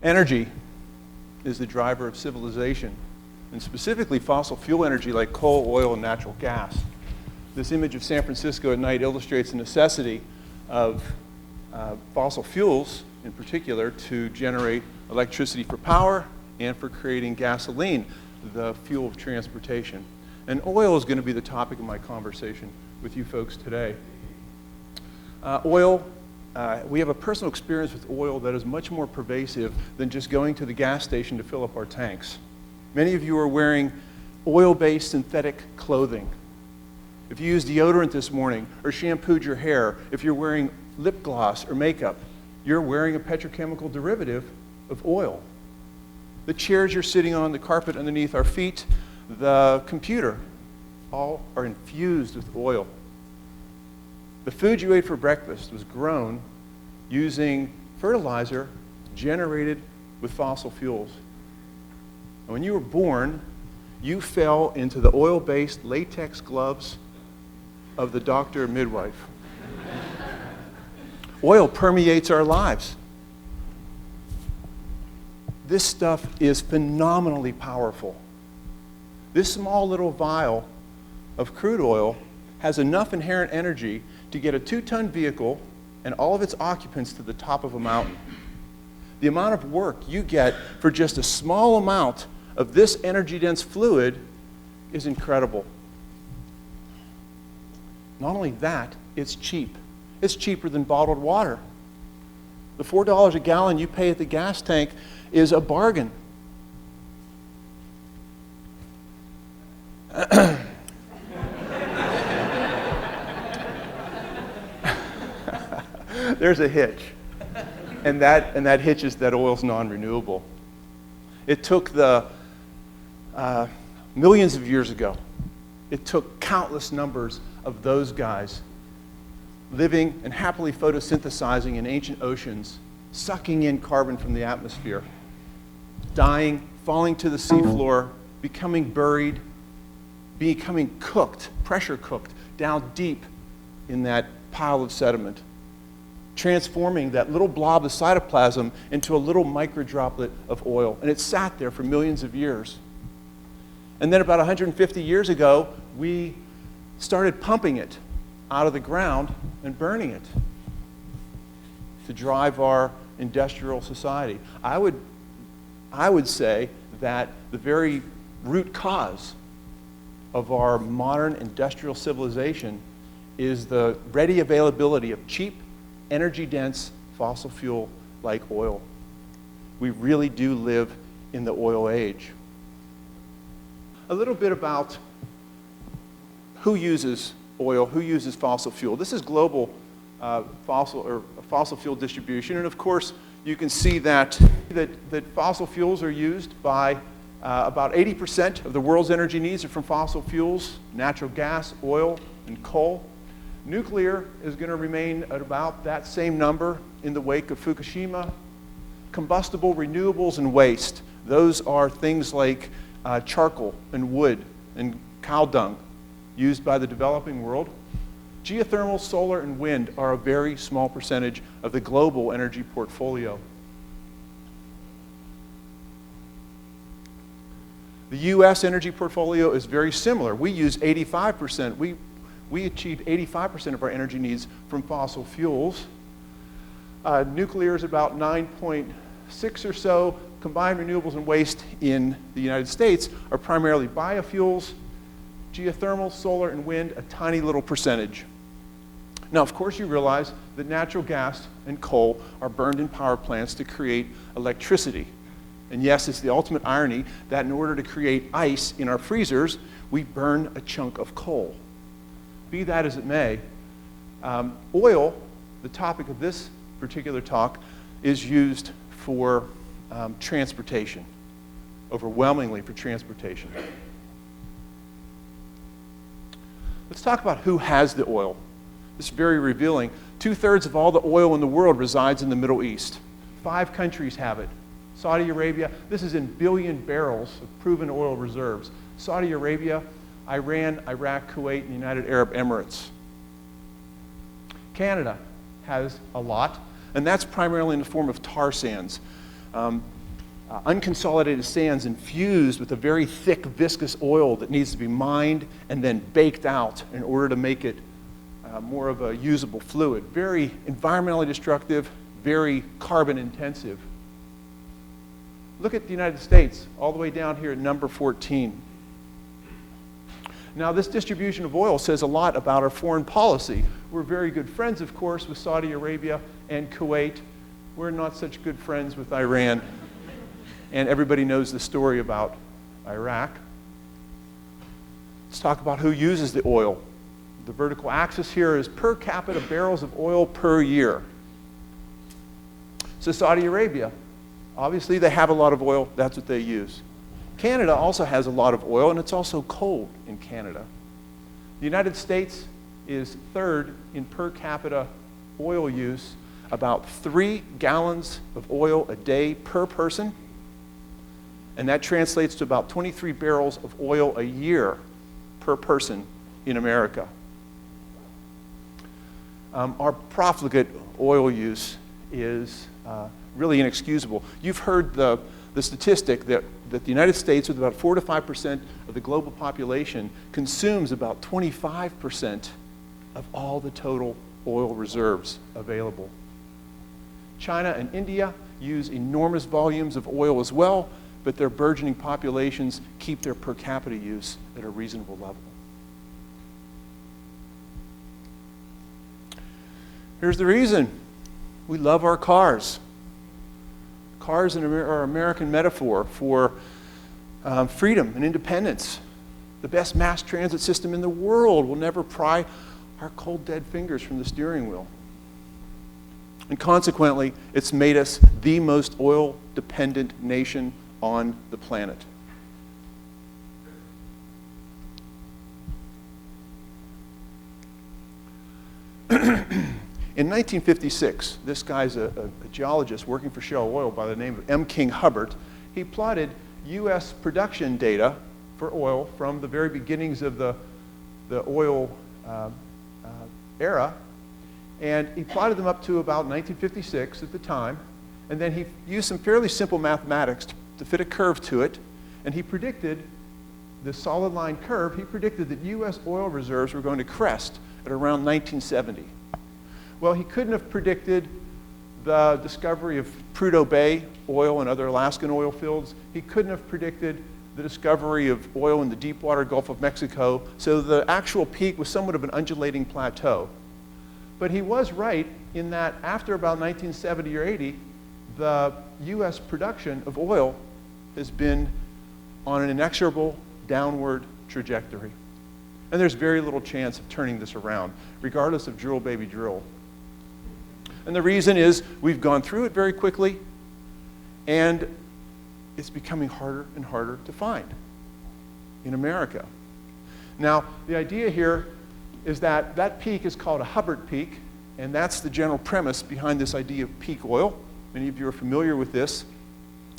Energy is the driver of civilization, and specifically fossil fuel energy like coal, oil, and natural gas. This image of San Francisco at night illustrates the necessity of fossil fuels, in particular, to generate electricity for power and for creating gasoline, the fuel of transportation. And oil is going to be the topic of my conversation with you folks today. We have a personal experience with oil that is much more pervasive than just going to the gas station to fill up our tanks. Many of you are wearing oil-based synthetic clothing. If you used deodorant this morning or shampooed your hair, if you're wearing lip gloss or makeup, you're wearing a petrochemical derivative of oil. The chairs you're sitting on, the carpet underneath our feet, the computer, all are infused with oil. The food you ate for breakfast was grown using fertilizer generated with fossil fuels. And when you were born, you fell into the oil-based latex gloves of the doctor or midwife. Oil permeates our lives. This stuff is phenomenally powerful. This small little vial of crude oil has enough inherent energy to get a 2-ton vehicle and all of its occupants to the top of a mountain. The amount of work you get for just a small amount of this energy-dense fluid is incredible. Not only that, it's cheap. It's cheaper than bottled water. The $4 a gallon you pay at the gas tank is a bargain. There's a hitch, and that hitch is that oil's non-renewable. It took millions of years ago, it took countless numbers of those guys living and happily photosynthesizing in ancient oceans, sucking in carbon from the atmosphere, dying, falling to the seafloor, becoming buried, becoming cooked, pressure cooked, down deep in that pile of sediment, transforming that little blob of cytoplasm into a little microdroplet of oil. And it sat there for millions of years. And then about 150 years ago, we started pumping it out of the ground and burning it to drive our industrial society. I would say that the very root cause of our modern industrial civilization is the ready availability of cheap, energy-dense fossil fuel like oil. We really do live in the oil age. A little bit about who uses oil, who uses fossil fuel. This is global fossil fuel distribution, and of course you can see that fossil fuels are used by about 80% of the world's energy needs are from fossil fuels, natural gas, oil, and coal. Nuclear is going to remain at about that same number in the wake of Fukushima. Combustible renewables and waste, those are things like charcoal and wood and cow dung used by the developing world. Geothermal, solar, and wind are a very small percentage of the global energy portfolio. The US energy portfolio is very similar. We use 85%. We achieve 85% of our energy needs from fossil fuels. Nuclear is about 9.6 or so. Combined renewables and waste in the United States are primarily biofuels, geothermal, solar, and wind, a tiny little percentage. Now, of course, you realize that natural gas and coal are burned in power plants to create electricity. And yes, it's the ultimate irony that in order to create ice in our freezers, we burn a chunk of coal. Be that as it may, oil, the topic of this particular talk, is used for transportation, overwhelmingly for transportation. Let's talk about who has the oil. This is very revealing. 2/3 of all the oil in the world resides in the Middle East. 5 countries have it. Saudi Arabia, this is in billion barrels of proven oil reserves. Saudi Arabia, Iran, Iraq, Kuwait, and the United Arab Emirates. Canada has a lot, and that's primarily in the form of tar sands. unconsolidated sands infused with a very thick, viscous oil that needs to be mined and then baked out in order to make it more of a usable fluid. Very environmentally destructive, very carbon intensive. Look at the United States, all the way down here at number 14. Now, this distribution of oil says a lot about our foreign policy. We're very good friends, of course, with Saudi Arabia and Kuwait. We're not such good friends with Iran. And everybody knows the story about Iraq. Let's talk about who uses the oil. The vertical axis here is per capita barrels of oil per year. So Saudi Arabia, obviously they have a lot of oil, that's what they use. Canada also has a lot of oil, and it's also cold in Canada. The United States is third in per capita oil use, about 3 gallons of oil a day per person. And that translates to about 23 barrels of oil a year per person in America. Our profligate oil use is really inexcusable. You've heard the statistic that the United States, with about 4 to 5% of the global population, consumes about 25% of all the total oil reserves available. China and India use enormous volumes of oil as well, but their burgeoning populations keep their per capita use at a reasonable level. Here's the reason. We love our cars. Cars are an American metaphor for freedom and independence. The best mass transit system in the world will never pry our cold, dead fingers from the steering wheel. And consequently, it's made us the most oil-dependent nation on the planet. In 1956, this guy's a geologist working for Shell Oil by the name of M. King Hubbert. He plotted U.S. production data for oil from the very beginnings of the oil era, and he plotted them up to about 1956 at the time, and then he used some fairly simple mathematics to fit a curve to it, and he predicted this solid line curve. He predicted that U.S. oil reserves were going to crest at around 1970. Well, he couldn't have predicted the discovery of Prudhoe Bay oil and other Alaskan oil fields. He couldn't have predicted the discovery of oil in the deepwater Gulf of Mexico, so the actual peak was somewhat of an undulating plateau. But he was right in that after about 1970 or 80, the U.S. production of oil has been on an inexorable downward trajectory. And there's very little chance of turning this around, regardless of drill, baby, drill. And the reason is we've gone through it very quickly, and it's becoming harder and harder to find in America. Now, the idea here is that that peak is called a Hubbert Peak, and that's the general premise behind this idea of peak oil. Many of you are familiar with this,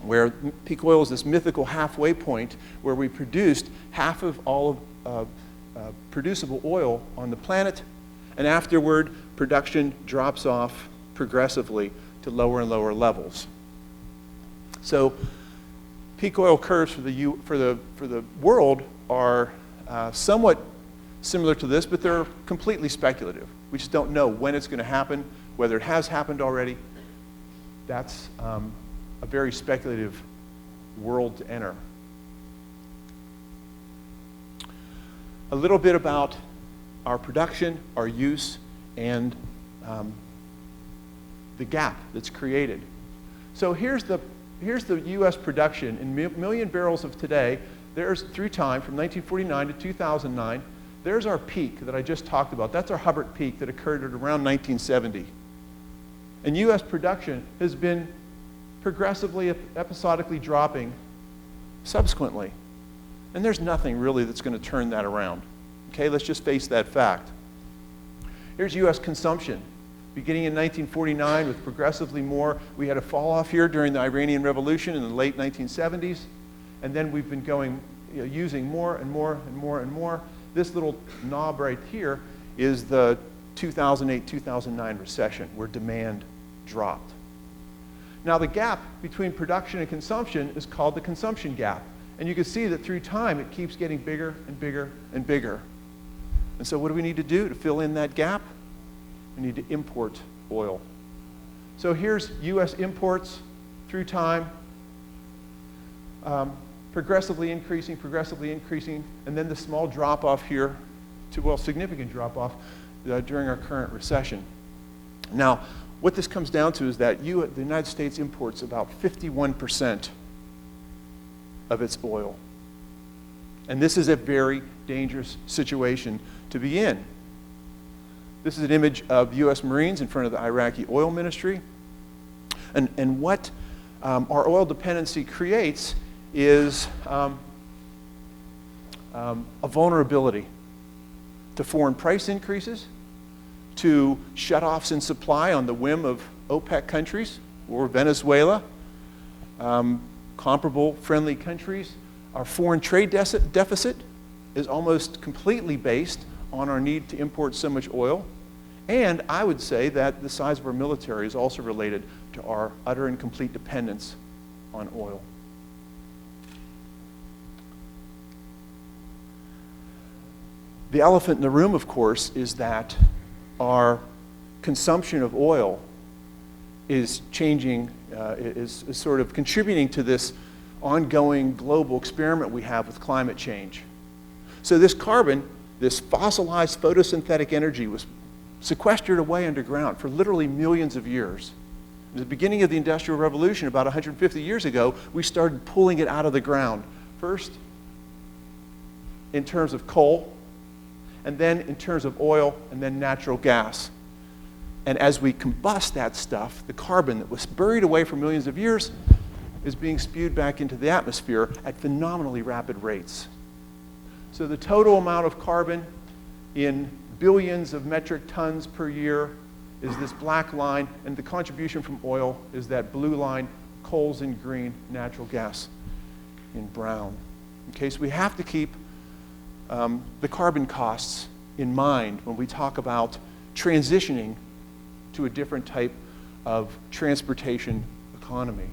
where peak oil is this mythical halfway point where we produced half of all of producible oil on the planet, and afterward, production drops off progressively to lower and lower levels. So, peak oil curves for the world are somewhat similar to this, but they're completely speculative. We just don't know when it's going to happen, whether it has happened already. That's a very speculative world to enter. A little bit about our production, our use, and the gap that's created. So here's the U.S. production in million barrels of today. There's through time from 1949 to 2009. There's our peak that I just talked about. That's our Hubbert Peak that occurred at around 1970. And U.S. production has been progressively, episodically dropping subsequently. And there's nothing really that's going to turn that around. Okay, let's just face that fact. Here's U.S. consumption. Beginning in 1949 with progressively more, we had a fall off here during the Iranian Revolution in the late 1970s, and then we've been going, using more and more and more and more. This little knob right here is the 2008-2009 recession where demand dropped. Now, the gap between production and consumption is called the consumption gap. And you can see that through time, it keeps getting bigger and bigger and bigger. And so what do we need to do to fill in that gap? We need to import oil. So here's US imports through time, progressively increasing, and then the small drop-off here to, well, significant drop-off during our current recession. Now, what this comes down to is that the United States imports about 51% of its oil. And this is a very dangerous situation to be in. This is an image of US Marines in front of the Iraqi oil ministry. And what our oil dependency creates is a vulnerability to foreign price increases, to shutoffs in supply on the whim of OPEC countries or Venezuela, comparable friendly countries. Our foreign trade deficit is almost completely based on our need to import so much oil. And I would say that the size of our military is also related to our utter and complete dependence on oil. The elephant in the room, of course, is that our consumption of oil is changing, is sort of contributing to this ongoing global experiment we have with climate change. So this carbon, this fossilized photosynthetic energy, was sequestered away underground for literally millions of years. At the beginning of the Industrial Revolution, about 150 years ago, we started pulling it out of the ground. First, in terms of coal, and then in terms of oil, and then natural gas. And as we combust that stuff, the carbon that was buried away for millions of years is being spewed back into the atmosphere at phenomenally rapid rates. So the total amount of carbon in billions of metric tons per year is this black line, and the contribution from oil is that blue line, coals in green, natural gas in brown. Okay, so we have to keep the carbon costs in mind when we talk about transitioning to a different type of transportation economy.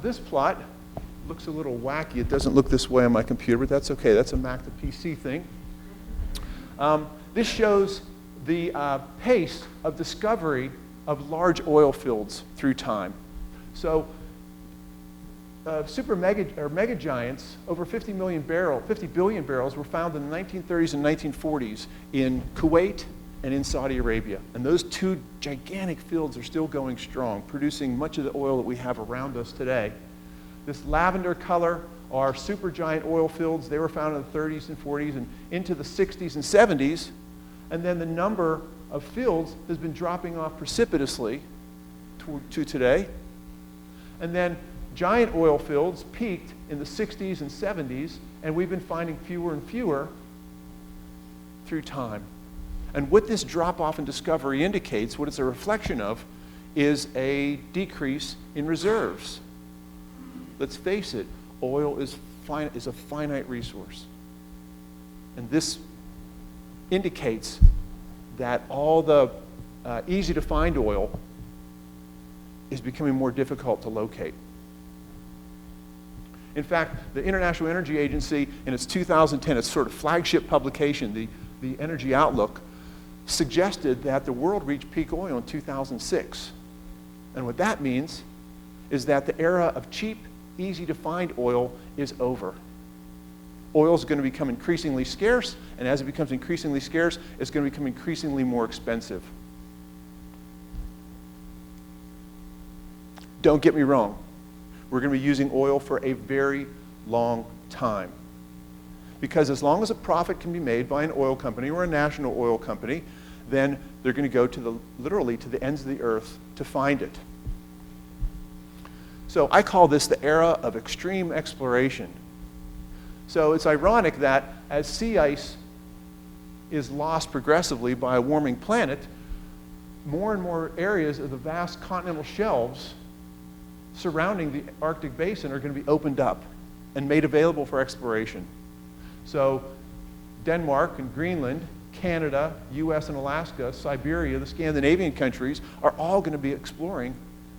This plot looks a little wacky. It doesn't look this way on my computer, but that's okay. That's a Mac to PC thing. This shows the pace of discovery of large oil fields through time. So mega giants, over 50 billion barrels, were found in the 1930s and 1940s in Kuwait and in Saudi Arabia. And those two gigantic fields are still going strong, producing much of the oil that we have around us today. This lavender color are supergiant oil fields. They were found in the 30s and 40s and into the 60s and 70s. And then the number of fields has been dropping off precipitously to today. And then giant oil fields peaked in the 60s and 70s, and we've been finding fewer and fewer through time. And what this drop-off in discovery indicates, what it's a reflection of, is a decrease in reserves. Let's face it, oil is a finite resource. And this indicates that all the easy-to-find oil is becoming more difficult to locate. In fact, the International Energy Agency, in its 2010, its sort of flagship publication, the Energy Outlook, suggested that the world reached peak oil in 2006. And what that means is that the era of cheap, easy-to-find oil is over. Oil is going to become increasingly scarce, and as it becomes increasingly scarce, it's going to become increasingly more expensive. Don't get me wrong. We're going to be using oil for a very long time. Because as long as a profit can be made by an oil company or a national oil company, then they're going to go literally to the ends of the earth to find it. So I call this the era of extreme exploration. So it's ironic that as sea ice is lost progressively by a warming planet, more and more areas of the vast continental shelves surrounding the Arctic basin are going to be opened up and made available for exploration. So Denmark and Greenland Canada, US and Alaska, Siberia, the Scandinavian countries are all going to be exploring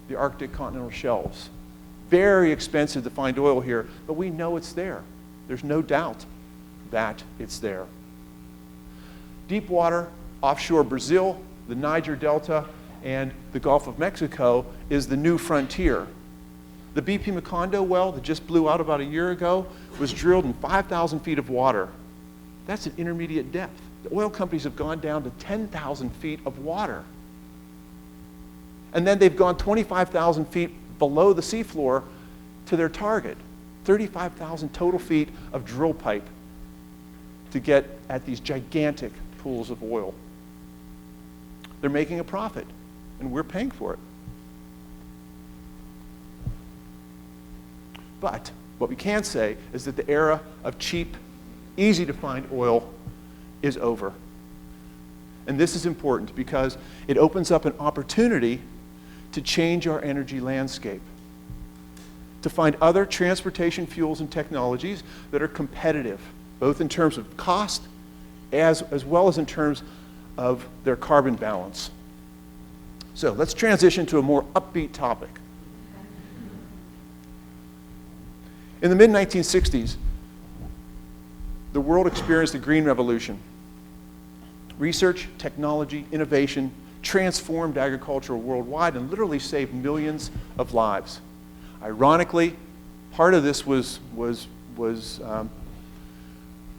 the Arctic continental shelves. Very expensive to find oil here, but we know it's there. There's no doubt that it's there. Deep water, offshore Brazil, the Niger Delta, and the Gulf of Mexico is the new frontier. The BP Macondo well that just blew out about a year ago was drilled in 5,000 feet of water. That's an intermediate depth. The oil companies have gone down to 10,000 feet of water. And then they've gone 25,000 feet below the seafloor to their target. 35,000 total feet of drill pipe to get at these gigantic pools of oil. They're making a profit, and we're paying for it. But what we can say is that the era of cheap, easy to find oil is over. And this is important because it opens up an opportunity to change our energy landscape, to find other transportation fuels and technologies that are competitive, both in terms of cost as well as in terms of their carbon balance. So let's transition to a more upbeat topic. In the mid-1960s, the world experienced the Green Revolution. Research, technology, innovation transformed agriculture worldwide and literally saved millions of lives. Ironically, part of this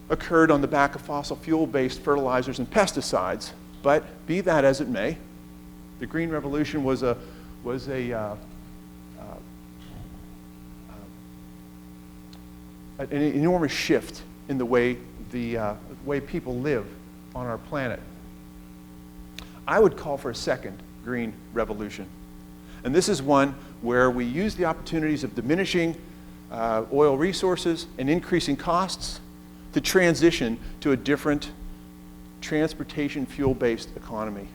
occurred on the back of fossil fuel-based fertilizers and pesticides. But be that as it may, the Green Revolution was an enormous shift in the way people live on our planet. I would call for a second Green Revolution. And this is one where we use the opportunities of diminishing oil resources and increasing costs to transition to a different transportation fuel-based economy.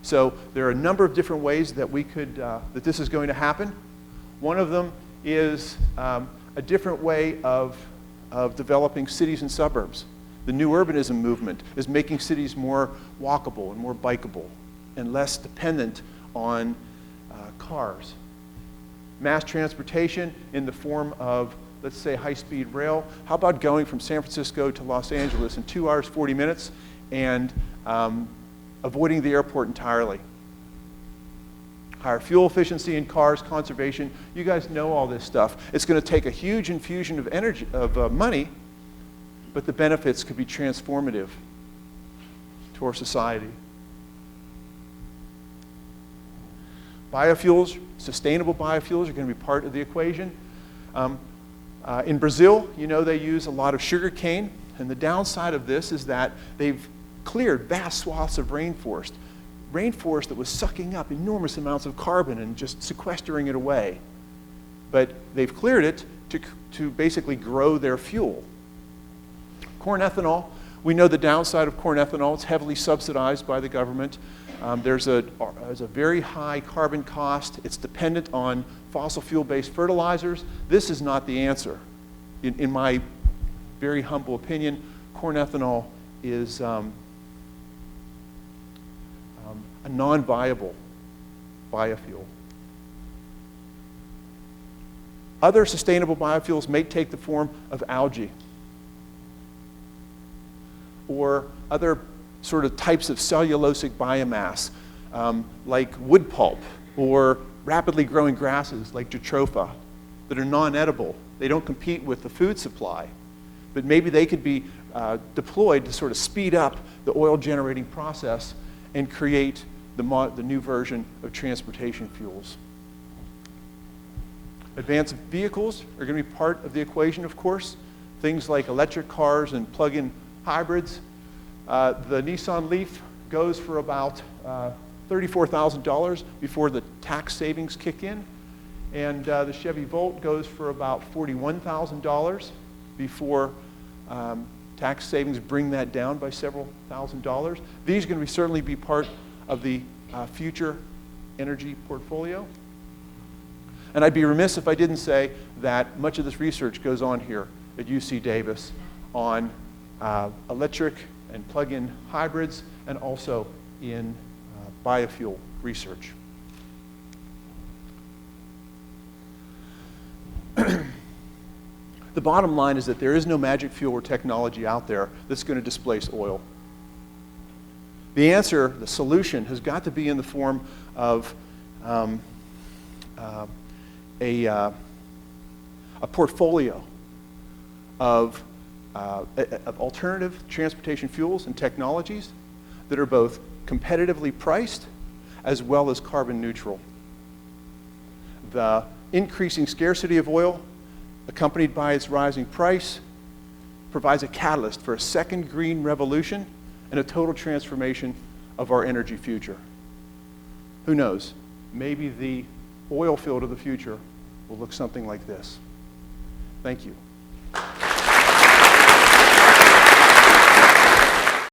So there are a number of different ways that that this is going to happen. One of them is a different way of developing cities and suburbs. The new urbanism movement is making cities more walkable and more bikeable and less dependent on cars. Mass transportation in the form of, let's say, high-speed rail. How about going from San Francisco to Los Angeles in 2 hours, 40 minutes and avoiding the airport entirely? Higher fuel efficiency in cars, conservation. You guys know all this stuff. It's going to take a huge infusion of energy, money, but the benefits could be transformative to our society. Biofuels, sustainable biofuels are going to be part of the equation. In Brazil, you know, they use a lot of sugar cane, and the downside of this is that they've cleared vast swaths of rainforest that was sucking up enormous amounts of carbon and just sequestering it away. But they've cleared it to basically grow their fuel. Corn ethanol, we know the downside of corn ethanol. It's heavily subsidized by the government. There's a very high carbon cost. It's dependent on fossil fuel-based fertilizers. This is not the answer. In my very humble opinion, corn ethanol is a non-viable biofuel. Other sustainable biofuels may take the form of algae or other sort of types of cellulosic biomass, like wood pulp or rapidly growing grasses like jatropha that are non-edible. They don't compete with the food supply, but maybe they could be deployed to sort of speed up the oil generating process and create the new version of transportation fuels. Advanced vehicles are going to be part of the equation, of course. Things like electric cars and plug-in hybrids. The Nissan Leaf goes for about $34,000 before the tax savings kick in. And the Chevy Volt goes for about $41,000 before tax savings bring that down by several $1,000s. These are going to certainly be part of the future energy portfolio. And I'd be remiss if I didn't say that much of this research goes on here at UC Davis on electric and plug-in hybrids, and also in biofuel research. The bottom line is that there is no magic fuel or technology out there that's going to displace oil. The answer, the solution, has got to be in the form of a portfolio of alternative transportation fuels and technologies that are both competitively priced as well as carbon neutral. The increasing scarcity of oil, accompanied by its rising price, provides a catalyst for a second green revolution and a total transformation of our energy future. Who knows? Maybe the oil field of the future will look something like this. Thank you.